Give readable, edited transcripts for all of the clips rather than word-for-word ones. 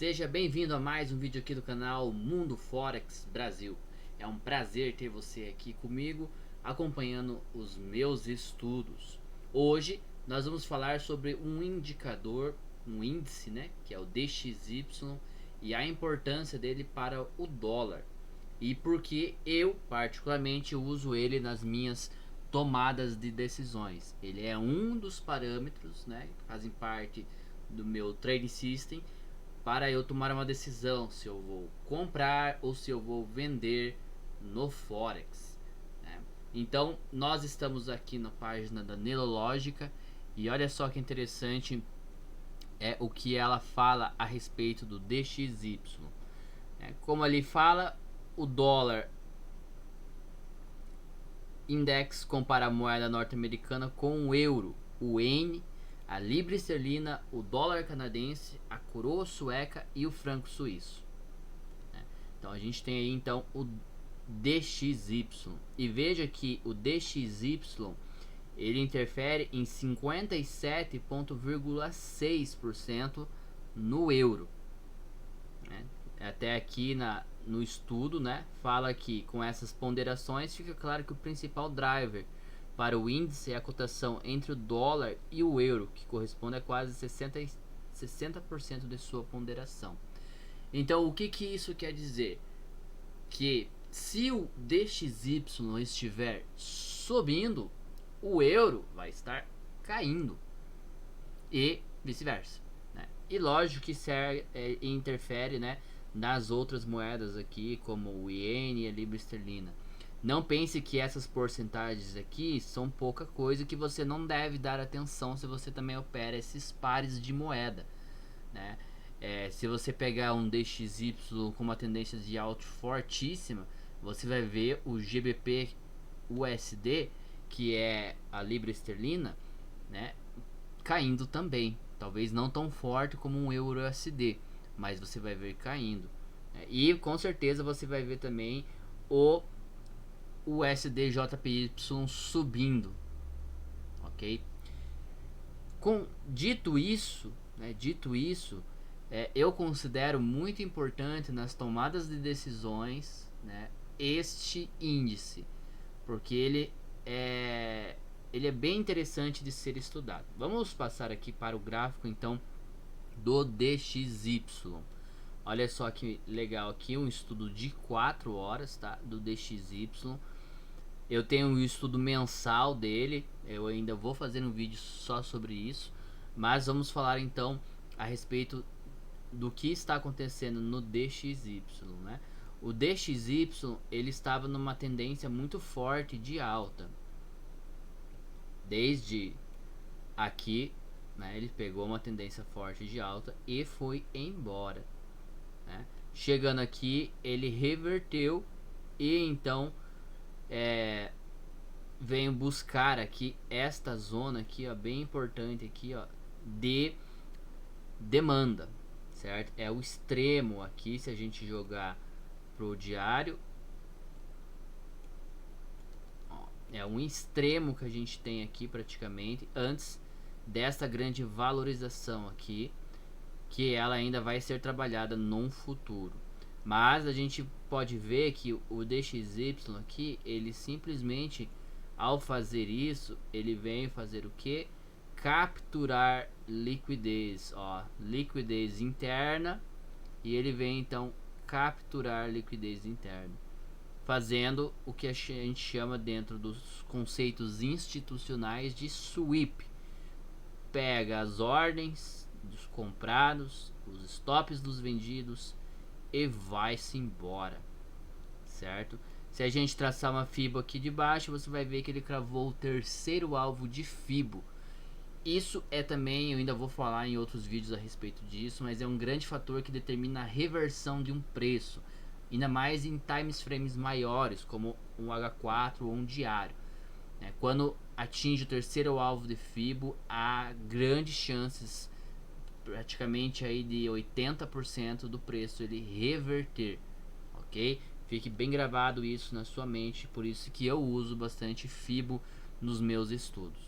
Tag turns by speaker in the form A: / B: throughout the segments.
A: Seja bem-vindo a mais um vídeo aqui do canal Mundo Forex Brasil. É um prazer ter você aqui comigo, acompanhando os meus estudos. Hoje nós vamos falar sobre um indicador, um índice, né, que é o DXY, e a importância dele para o dólar. E porque eu particularmente uso ele nas minhas tomadas de decisões. Ele é um dos parâmetros, né, que fazem parte do meu trading system para eu tomar uma decisão se eu vou comprar ou se eu vou vender no Forex, né? Então nós estamos aqui na página da Nelológica e olha só que interessante é o que ela fala a respeito do DXY. Como ali fala, o dólar index compara a moeda norte-americana com o euro, o N, a libra esterlina, o dólar canadense, a coroa sueca e o franco suíço. Então a gente tem aí então o DXY e veja que o DXY ele interfere em 57,6% no euro. Até aqui no estudo, né, fala que com essas ponderações fica claro que o principal driver para o índice é a cotação entre o dólar e o euro, que corresponde a quase 60% de sua ponderação. Então o que isso quer dizer? Que se o DXY estiver subindo, o euro vai estar caindo e vice-versa, né? E lógico que interfere, né, nas outras moedas aqui, como o iene e a libra esterlina. Não pense que essas porcentagens aqui são pouca coisa que você não deve dar atenção se você também opera esses pares de moeda, né? Se você pegar um DXY com uma tendência de alta fortíssima, você vai ver o GBP USD, que é a libra esterlina, né, caindo também. Talvez não tão forte como um euro USD, mas você vai ver caindo. E com certeza você vai ver também o USD-JPY subindo, ok? Dito isso, eu considero muito importante nas tomadas de decisões, né, este índice, porque ele é bem interessante de ser estudado. Vamos passar aqui para o gráfico então do DXY. Olha só que legal aqui, um estudo de 4 horas, tá, do DXY. Eu tenho um estudo mensal dele, eu ainda vou fazer um vídeo só sobre isso, mas vamos falar então a respeito do que está acontecendo no DXY, né? O DXY ele estava numa tendência muito forte de alta, desde aqui, né? Ele pegou uma tendência forte de alta e foi embora, né? Chegando aqui ele reverteu e então venho buscar aqui esta zona aqui, ó, bem importante aqui, ó, de demanda, certo? É o extremo aqui, se a gente jogar pro diário, ó, é um extremo que a gente tem aqui praticamente antes dessa grande valorização aqui, que ela ainda vai ser trabalhada num futuro. Mas a gente pode ver que o DXY aqui, ele simplesmente ao fazer isso, ele vem fazer o que? Capturar liquidez, ó, liquidez interna, e ele vem então capturar liquidez interna, fazendo o que a gente chama dentro dos conceitos institucionais de sweep. Pega as ordens dos comprados, os stops dos vendidos e vai-se embora, certo? Se a gente traçar uma fibo aqui de baixo, você vai ver que ele cravou o terceiro alvo de fibo. Isso é também, eu ainda vou falar em outros vídeos a respeito disso, mas é um grande fator que determina a reversão de um preço, ainda mais em times frames maiores, como um H4 ou um diário. Quando atinge o terceiro alvo de fibo, há grandes chances, praticamente aí de 80% do preço ele reverter, ok? Fique bem gravado isso na sua mente, por isso que eu uso bastante fibo nos meus estudos.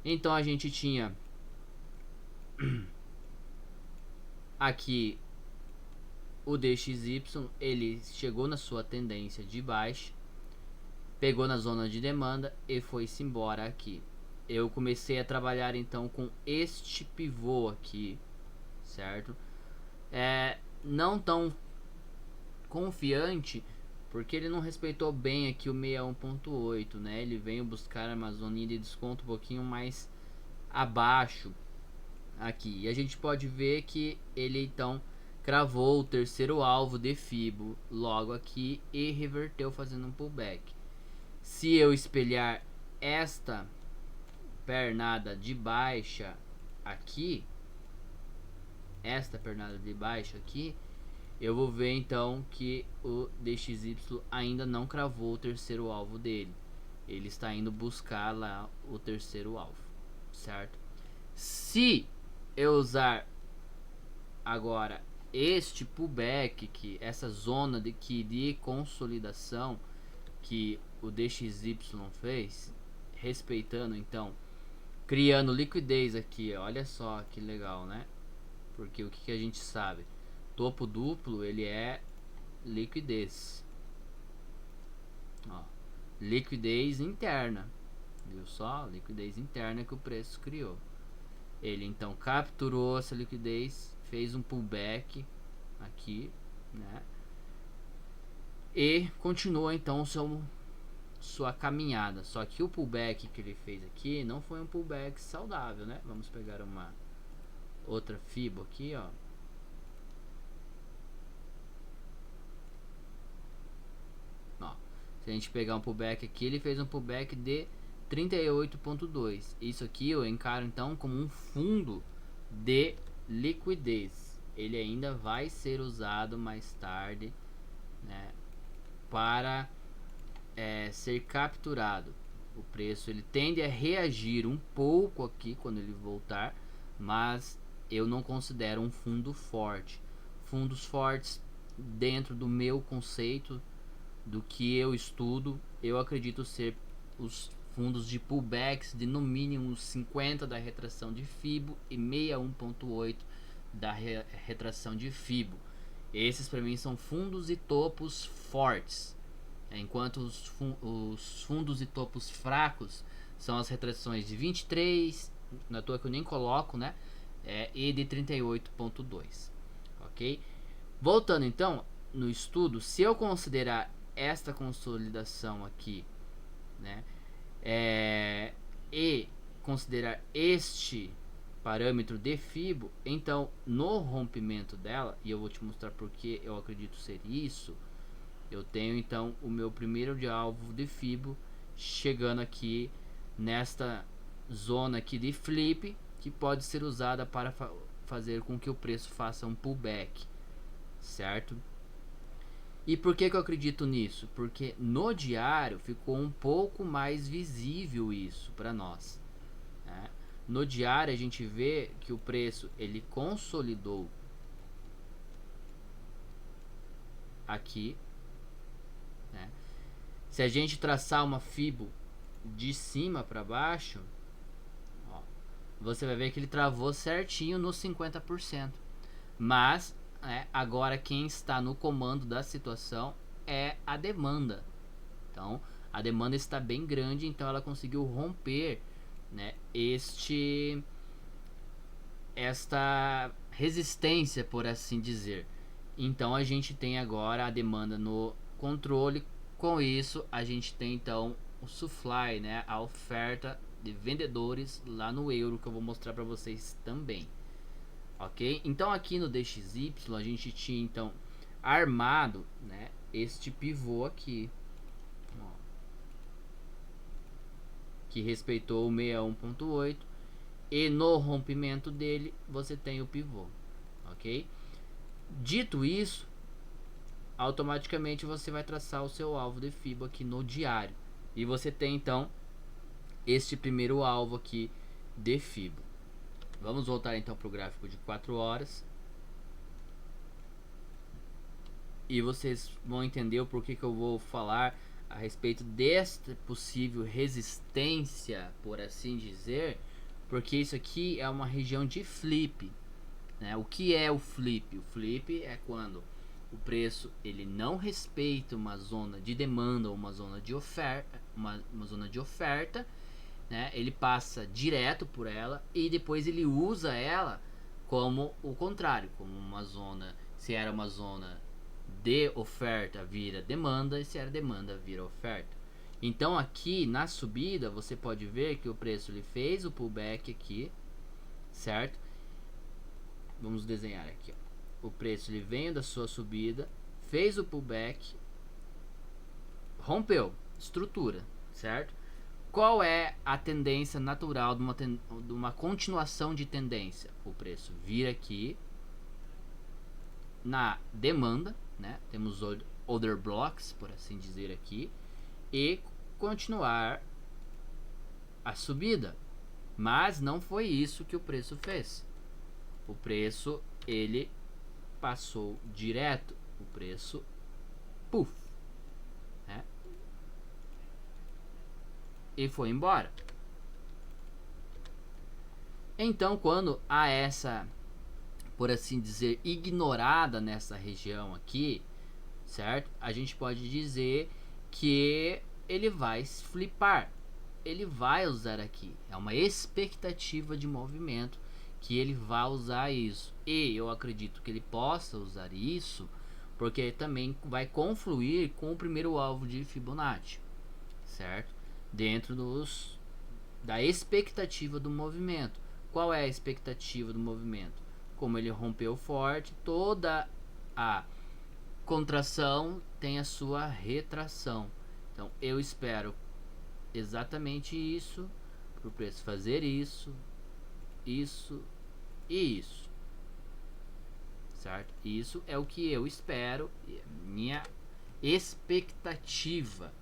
A: Então a gente tinha aqui o DXY ele chegou na sua tendência de baixa, pegou na zona de demanda e foi-se embora aqui. Eu comecei a trabalhar então com este pivô aqui, certo? Não tão confiante, porque ele não respeitou bem aqui o 61.8, né? Ele veio buscar a zoninha de desconto um pouquinho mais abaixo aqui. E a gente pode ver que ele então cravou o terceiro alvo de Fibo logo aqui e reverteu fazendo um pullback. Se eu espelhar esta pernada de baixa aqui, eu vou ver então que o DXY ainda não cravou o terceiro alvo dele. Ele está indo buscar lá o terceiro alvo, certo? Se eu usar agora este pullback, que essa zona de consolidação que o DXY fez, respeitando então, criando liquidez aqui, olha só que legal, né? Porque o que a gente sabe? Topo duplo, ele é liquidez. Ó, liquidez interna. Viu só? Liquidez interna que o preço criou. Ele então capturou essa liquidez, fez um pullback aqui, né? E continuou então sua caminhada. Só que o pullback que ele fez aqui não foi um pullback saudável, né? Vamos pegar uma outra Fibo aqui, ó. Se a gente pegar um pullback aqui, ele fez um pullback de 38.2. Isso aqui eu encaro então como um fundo de liquidez. Ele ainda vai ser usado mais tarde, né, para ser capturado. O preço ele tende a reagir um pouco aqui quando ele voltar, mas eu não considero um fundo forte. Fundos fortes, dentro do meu conceito, do que eu estudo, eu acredito ser os fundos de pullbacks de no mínimo 50 da retração de Fibo e 61.8 da retração de Fibo. Esses para mim são fundos e topos fortes, enquanto os fundos e topos fracos são as retrações de 23, na toa que eu nem coloco, né? E de 38.2, ok? Voltando então no estudo, se eu considerar esta consolidação aqui, né, e considerar este parâmetro de Fibo, então no rompimento dela, e eu vou te mostrar porque eu acredito ser isso, eu tenho então o meu primeiro de alvo de Fibo chegando aqui nesta zona aqui de flip, que pode ser usada para fazer com que o preço faça um pullback, certo? E por que eu acredito nisso? Porque no diário ficou um pouco mais visível isso para nós, né? No diário a gente vê que o preço ele consolidou aqui, né? Se a gente traçar uma Fibo de cima para baixo, ó, você vai ver que ele travou certinho nos 50%. Mas agora quem está no comando da situação é a demanda. Então a demanda está bem grande, então ela conseguiu romper, né, esta resistência, por assim dizer. Então a gente tem agora a demanda no controle. Com isso a gente tem então o supply, né, a oferta de vendedores lá no euro, que eu vou mostrar para vocês também. Ok? Então aqui no DXY a gente tinha então armado, né, este pivô aqui, ó, que respeitou o 61.8, e no rompimento dele você tem o pivô, ok? Dito isso, automaticamente você vai traçar o seu alvo de Fibo aqui no diário, e você tem então este primeiro alvo aqui de Fibo. Vamos voltar então para o gráfico de 4 horas. E vocês vão entender o porquê que eu vou falar a respeito desta possível resistência, por assim dizer. Porque isso aqui é uma região de flip, né? O que é o flip? O flip é quando o preço ele não respeita uma zona de demanda ou uma zona de oferta, uma zona de oferta, né? Ele passa direto por ela e depois ele usa ela como o contrário, como uma zona, se era uma zona de oferta vira demanda e se era demanda vira oferta. Então aqui na subida você pode ver que o preço ele fez o pullback aqui, certo? Vamos desenhar aqui, ó. O preço ele vem da sua subida, fez o pullback, rompeu, estrutura, certo? Qual é a tendência natural de uma continuação de tendência? O preço vir aqui na demanda, né? Temos other blocks, por assim dizer aqui, e continuar a subida. Mas não foi isso que o preço fez. O preço ele passou direto, o preço puff, né? E foi embora. Então, quando há essa, por assim dizer, ignorada nessa região aqui, certo? A gente pode dizer que ele vai flipar, ele vai usar aqui, é uma expectativa de movimento que ele vai usar isso, e eu acredito que ele possa usar isso porque também vai confluir com o primeiro alvo de Fibonacci, certo? Dentro da expectativa do movimento. Qual é a expectativa do movimento? Como ele rompeu forte, toda a contração tem a sua retração. Então eu espero exatamente isso para o preço fazer isso, isso e isso, certo? Isso é o que eu espero, minha expectativa,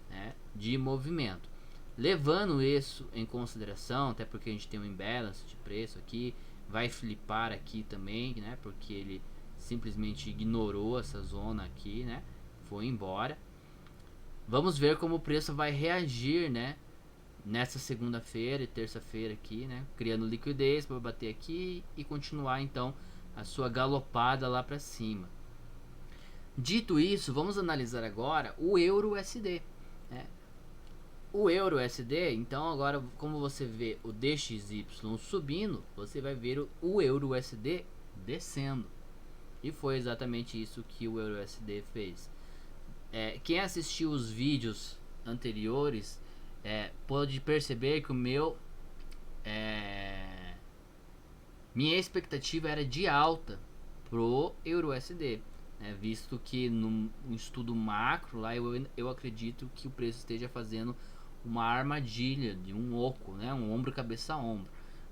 A: né, de movimento. Levando isso em consideração, até porque a gente tem um imbalance de preço aqui, vai flipar aqui também, né? Porque ele simplesmente ignorou essa zona aqui, né? Foi embora. Vamos ver como o preço vai reagir, né? Nessa segunda-feira e terça-feira aqui, né? Criando liquidez para bater aqui e continuar então a sua galopada lá para cima. Dito isso, vamos analisar agora o euro USD, né? O euro USD, então agora como você vê o DXY subindo, você vai ver o euro USD descendo. E foi exatamente isso que o euro USD fez. Quem assistiu os vídeos anteriores pode perceber que minha expectativa era de alta pro euro USD, né? Visto que num estudo macro lá eu acredito que o preço esteja fazendo uma armadilha de um oco, né? Um ombro cabeça a ombro.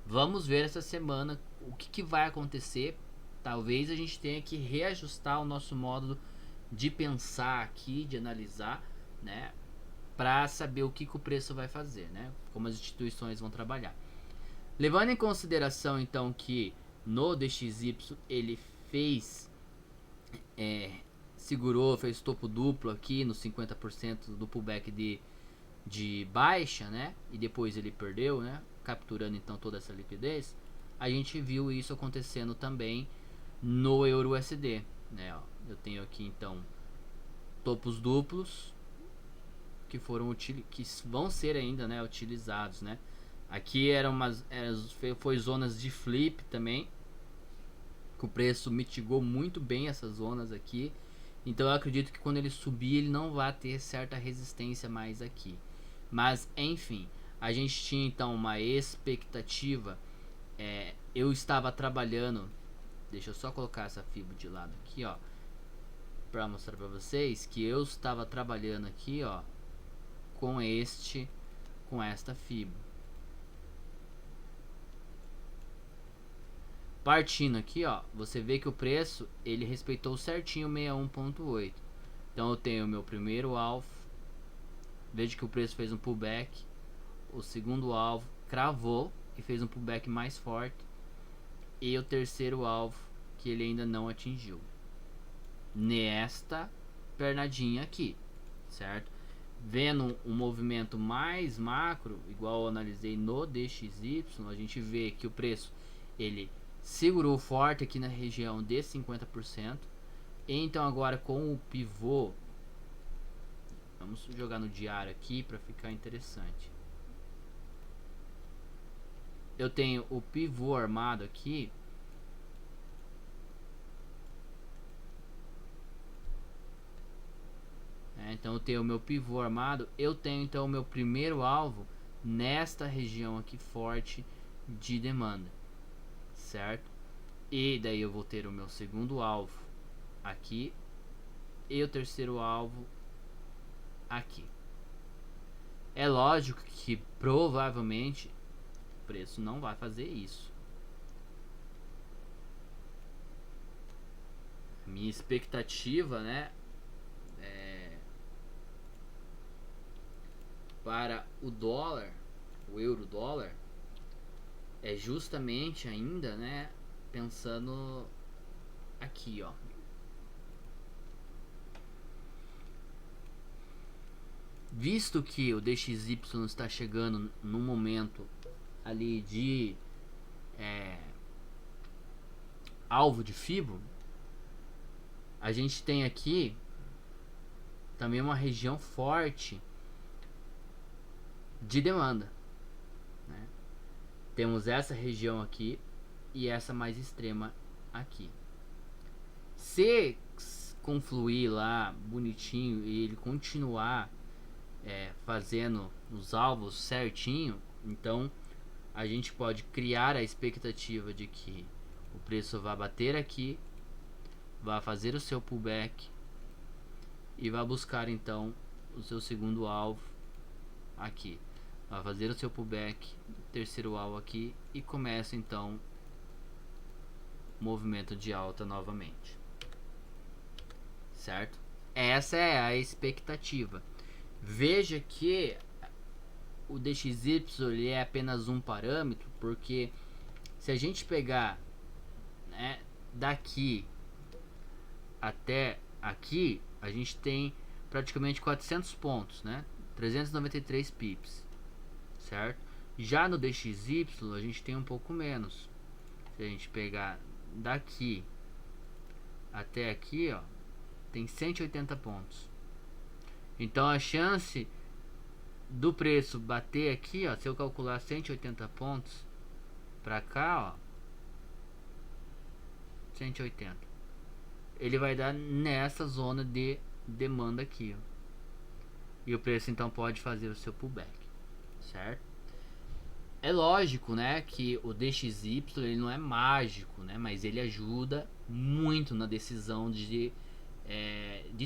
A: Vamos ver essa semana o que vai acontecer. Talvez a gente tenha que reajustar o nosso modo de pensar aqui, de analisar, né? Para saber o que o preço vai fazer, né? Como as instituições vão trabalhar. Levando em consideração então que no DXY ele fez, segurou, fez topo duplo aqui no 50% do pullback de baixa, né? E depois ele perdeu, né? Capturando então toda essa liquidez. A gente viu isso acontecendo também no euro USD, né? Ó, eu tenho aqui então topos duplos que vão ser ainda, né, utilizados, né? Aqui foi zonas de flip também, que o preço mitigou muito bem essas zonas aqui. Então eu acredito que quando ele subir ele não vai ter certa resistência mais aqui. Mas enfim, a gente tinha então uma expectativa. Eu estava trabalhando, deixa eu só colocar essa fibra de lado aqui, ó, para mostrar para vocês que eu estava trabalhando aqui, ó, com esta fibra. Partindo aqui, ó, você vê que o preço ele respeitou certinho 61.8. Então eu tenho o meu primeiro alvo. Veja que o preço fez um pullback. O segundo alvo cravou e fez um pullback mais forte. E o terceiro alvo que ele ainda não atingiu. Nesta pernadinha aqui, certo? Vendo um movimento mais macro, igual eu analisei no DXY, a gente vê que o preço ele segurou forte aqui na região de 50%, Então agora com o pivô, vamos jogar no diário aqui para ficar interessante. Eu tenho o pivô armado aqui. Então eu tenho o meu pivô armado. Eu tenho então o meu primeiro alvo nesta região aqui forte de demanda, certo? E daí eu vou ter o meu segundo alvo aqui e o terceiro alvo aqui. É lógico que provavelmente o preço não vai fazer isso. A minha expectativa, né, para o dólar, o euro dólar, é justamente ainda, né, pensando aqui, ó. Visto que o DXY está chegando no momento ali de alvo de FIBO, a gente tem aqui também uma região forte de demanda, né? Temos essa região aqui e essa mais extrema aqui. Se confluir lá bonitinho e ele continuar fazendo os alvos certinho, então a gente pode criar a expectativa de que o preço vai bater aqui, vai fazer o seu pullback e vai buscar então o seu segundo alvo aqui, vai fazer o seu pullback, terceiro alvo aqui e começa então o movimento de alta novamente, certo? Essa é a expectativa. Veja que o DXY ele é apenas um parâmetro, porque se a gente pegar, né, daqui até aqui, a gente tem praticamente 400 pontos, né? 393 pips, certo? Já no DXY a gente tem um pouco menos. Se a gente pegar daqui até aqui, ó, tem 180 pontos. Então a chance do preço bater aqui, ó, se eu calcular 180 pontos pra cá, ó, 180, ele vai dar nessa zona de demanda aqui, ó. E o preço então pode fazer o seu pullback, certo? É lógico, né, que o DXY ele não é mágico, né, mas ele ajuda muito na decisão de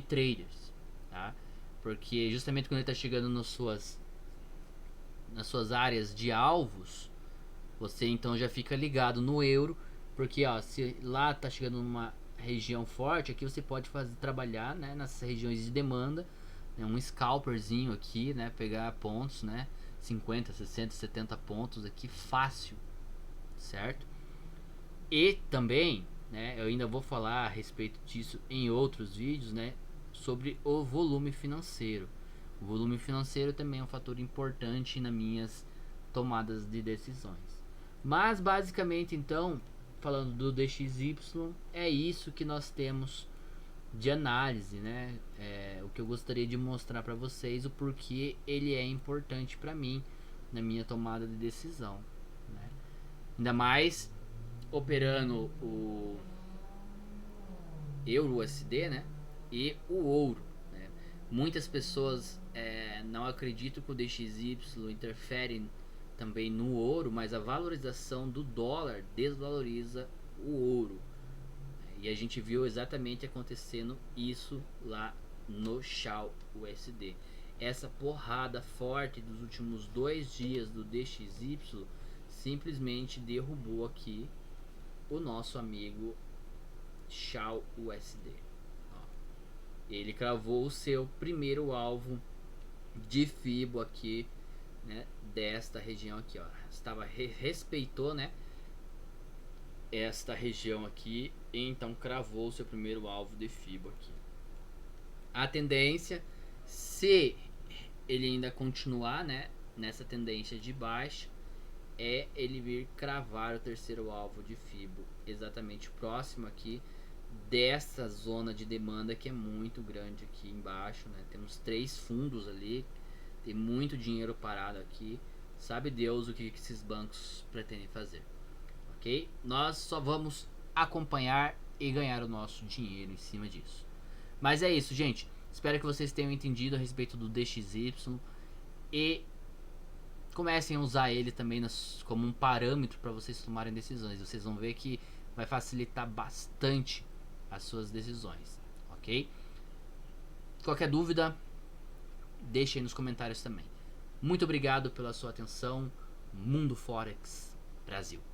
A: traders, tá? Porque justamente quando ele está chegando nas suas áreas de alvos, você então já fica ligado no euro, porque ó, se lá está chegando numa região forte, aqui você pode trabalhar, né, nessas regiões de demanda, né, um scalperzinho aqui, né, pegar pontos, né, 50, 60, 70 pontos aqui fácil, certo? E também, né, eu ainda vou falar a respeito disso em outros vídeos, né, sobre o volume financeiro. O volume financeiro também é um fator importante nas minhas tomadas de decisões. Mas basicamente então, falando do DXY, é isso que nós temos de análise, né? O que eu gostaria de mostrar para vocês, o porquê ele é importante para mim na minha tomada de decisão, né? Ainda mais operando o euro USD, né? E o ouro, né? Muitas pessoas não acreditam que o DXY interfere também no ouro, mas a valorização do dólar desvaloriza o ouro. E a gente viu exatamente acontecendo isso lá no Shao USD. Essa porrada forte dos últimos 2 dias do DXY simplesmente derrubou aqui o nosso amigo Shao USD. Ó, ele cravou o seu primeiro alvo de FIBO aqui, né, desta região aqui, ó. Respeitou, né, esta região aqui, e então cravou o seu primeiro alvo de FIBO aqui. A tendência, se ele ainda continuar, né, nessa tendência de baixa, é ele vir cravar o terceiro alvo de FIBO exatamente próximo aqui dessa zona de demanda que é muito grande aqui embaixo, né? Temos 3 fundos ali, tem muito dinheiro parado aqui. Sabe Deus o que esses bancos pretendem fazer, ok? Nós só vamos acompanhar e ganhar o nosso dinheiro em cima disso. Mas é isso, gente. Espero que vocês tenham entendido a respeito do DXY e comecem a usar ele também como um parâmetro para vocês tomarem decisões. Vocês vão ver que vai facilitar bastante as suas decisões, ok? Qualquer dúvida, deixe aí nos comentários também. Muito obrigado pela sua atenção. Mundo Forex Brasil.